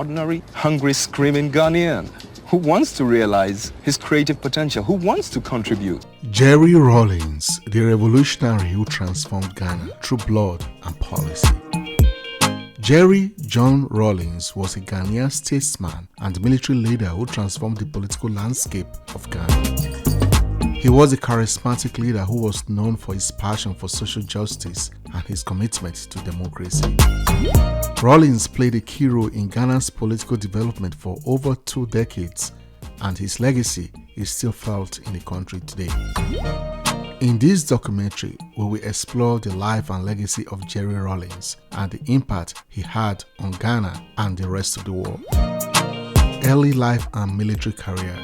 ordinary, hungry, screaming Ghanaian who wants to realize his creative potential, who wants to contribute. Jerry Rawlings, the revolutionary who transformed Ghana through blood and policy. Jerry John Rawlings was a Ghanaian statesman and military leader who transformed the political landscape of Ghana. He was a charismatic leader who was known for his passion for social justice and his commitment to democracy. Rawlings played a key role in Ghana's political development for over 2 decades, and his legacy is still felt in the country today. In this documentary, we will explore the life and legacy of Jerry Rawlings and the impact he had on Ghana and the rest of the world. Early life and military career.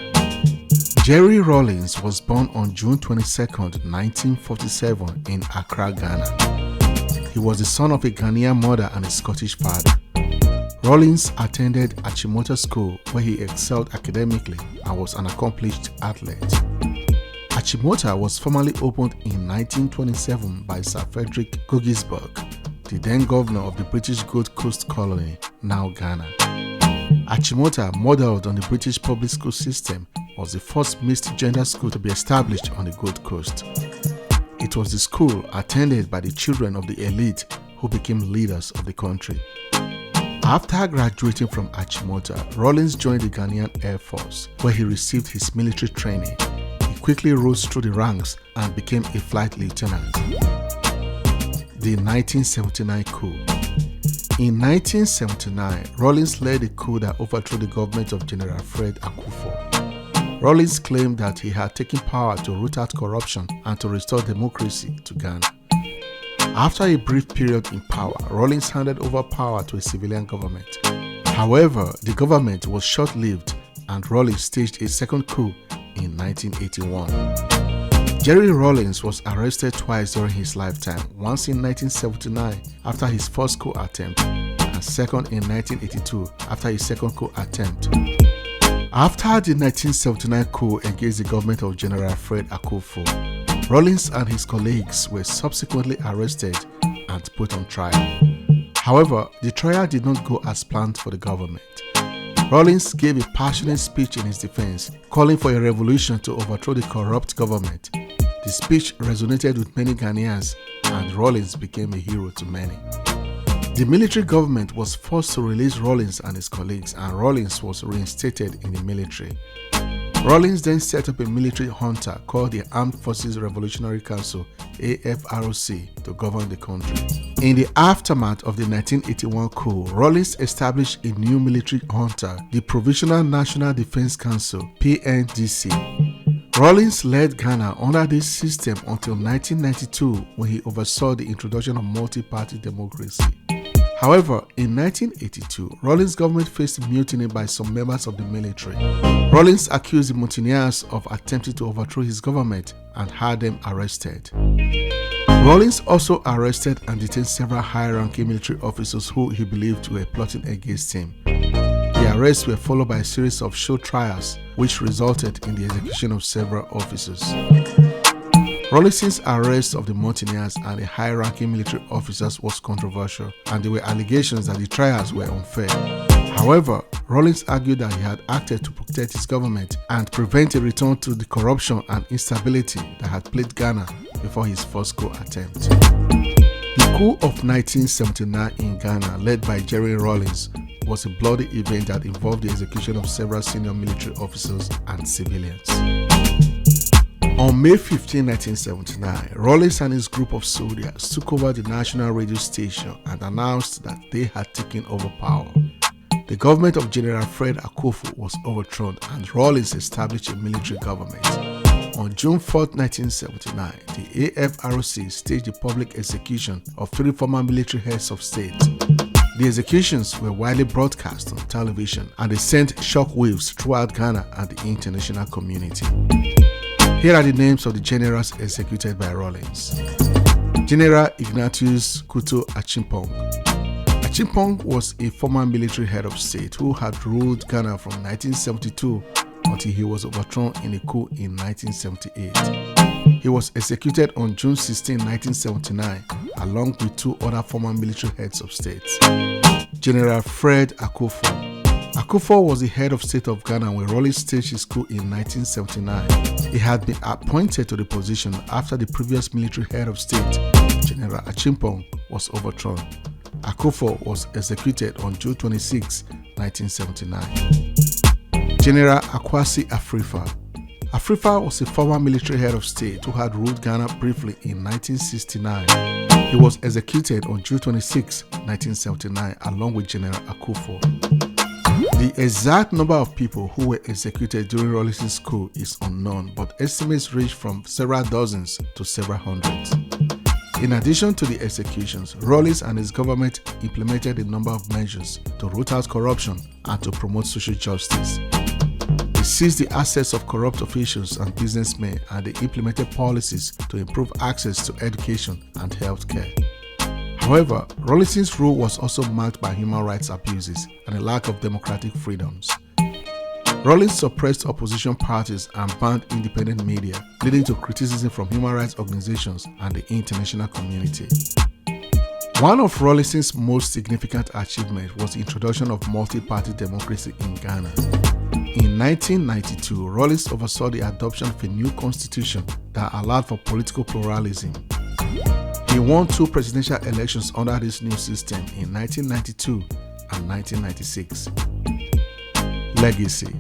Jerry Rawlings was born on June 22, 1947 in Accra, Ghana. He was the son of a Ghanaian mother and a Scottish father. Rawlings attended Achimota School where he excelled academically and was an accomplished athlete. Achimota was formally opened in 1927 by Sir Frederick Gogisberg, the then governor of the British Gold Coast colony, now Ghana. Achimota, modeled on the British public school system, was the first mixed gender school to be established on the Gold Coast. It was the school attended by the children of the elite who became leaders of the country. After graduating from Achimota, Rawlings joined the Ghanaian Air Force, where he received his military training. He quickly rose through the ranks and became a flight lieutenant. The 1979 coup. In 1979, Rawlings led a coup that overthrew the government of General Fred Akufo. Rawlings claimed that he had taken power to root out corruption and to restore democracy to Ghana. After a brief period in power, Rawlings handed over power to a civilian government. However, the government was short-lived and Rawlings staged a second coup in 1981. Jerry Rawlings was arrested twice during his lifetime, once in 1979 after his first coup attempt and second in 1982 after his second coup attempt. After the 1979 coup against the government of General Fred Akufo, Rawlings and his colleagues were subsequently arrested and put on trial. However, the trial did not go as planned for the government. Rawlings gave a passionate speech in his defense, calling for a revolution to overthrow the corrupt government. The speech resonated with many Ghanaians, and Rawlings became a hero to many. The military government was forced to release Rawlings and his colleagues, and Rawlings was reinstated in the military. Rawlings then set up a military junta called the Armed Forces Revolutionary Council (AFROC) to govern the country. In the aftermath of the 1981 coup, Rawlings established a new military junta, the Provisional National Defense Council (PNDC). Rawlings led Ghana under this system until 1992 when he oversaw the introduction of multi-party democracy. However, in 1982, Rawlings' government faced mutiny by some members of the military. Rawlings accused the mutineers of attempting to overthrow his government and had them arrested. Rawlings also arrested and detained several high-ranking military officers who he believed were plotting against him. The arrests were followed by a series of show trials, which resulted in the execution of several officers. Rawlings' arrest of the mutineers and the high-ranking military officers was controversial, and there were allegations that the trials were unfair. However, Rawlings argued that he had acted to protect his government and prevent a return to the corruption and instability that had plagued Ghana before his first coup attempt. The coup of 1979 in Ghana, led by Jerry Rawlings, was a bloody event that involved the execution of several senior military officers and civilians. On May 15, 1979, Rawlings and his group of soldiers took over the national radio station and announced that they had taken over power. The government of General Fred Akufo was overthrown and Rawlings established a military government. On June 4, 1979, the AFROC staged a public execution of 3 former military heads of state. The executions were widely broadcast on television and they sent shockwaves throughout Ghana and the international community. Here are the names of the generals executed by Rawlings. General Ignatius Kuto Achimpong. Achimpong was a former military head of state who had ruled Ghana from 1972 until he was overthrown in a coup in 1978. He was executed on June 16, 1979, along with 2 other former military heads of state. General Fred Akufo. Akufo was the head of state of Ghana when Rawlings staged his coup in 1979. He had been appointed to the position after the previous military head of state, General Achimpong, was overthrown. Akufo was executed on June 26, 1979. General Akwasi Afrifa. Afrifa was a former military head of state who had ruled Ghana briefly in 1969. He was executed on June 26, 1979, along with General Akufo. The exact number of people who were executed during Rawlings' coup is unknown, but estimates range from several dozens to several hundreds. In addition to the executions, Rawlings and his government implemented a number of measures to root out corruption and to promote social justice. They seized the assets of corrupt officials and businessmen, and they implemented policies to improve access to education and health care. However, Rawlings' rule was also marked by human rights abuses and a lack of democratic freedoms. Rawlings suppressed opposition parties and banned independent media, leading to criticism from human rights organizations and the international community. One of Rawlings' most significant achievements was the introduction of multi-party democracy in Ghana. In 1992, Rawlings oversaw the adoption of a new constitution that allowed for political pluralism. He won 2 presidential elections under this new system in 1992 and 1996. Legacy.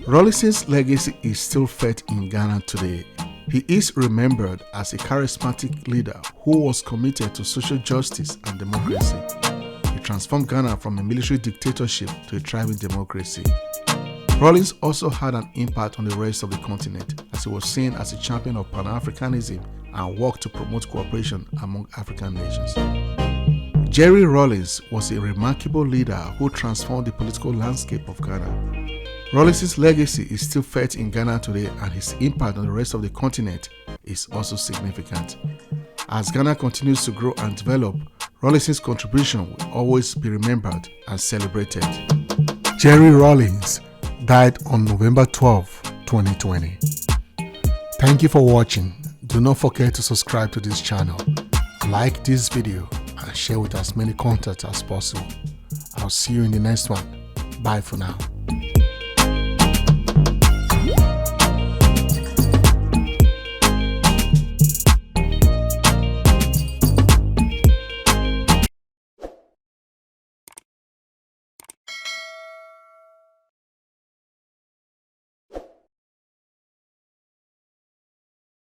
Rawlings' legacy is still felt in Ghana today. He is remembered as a charismatic leader who was committed to social justice and democracy. He transformed Ghana from a military dictatorship to a thriving democracy. Rawlings also had an impact on the rest of the continent, as he was seen as a champion of Pan-Africanism and worked to promote cooperation among African nations. Jerry Rawlings was a remarkable leader who transformed the political landscape of Ghana. Rawlings' legacy is still felt in Ghana today, and his impact on the rest of the continent is also significant. As Ghana continues to grow and develop, Rawlings' contribution will always be remembered and celebrated. Jerry Rawlings died on November 12, 2020. Thank you for watching. Do not forget to subscribe to this channel, like this video, and share with as many contacts as possible. I'll see you in the next one. Bye for now.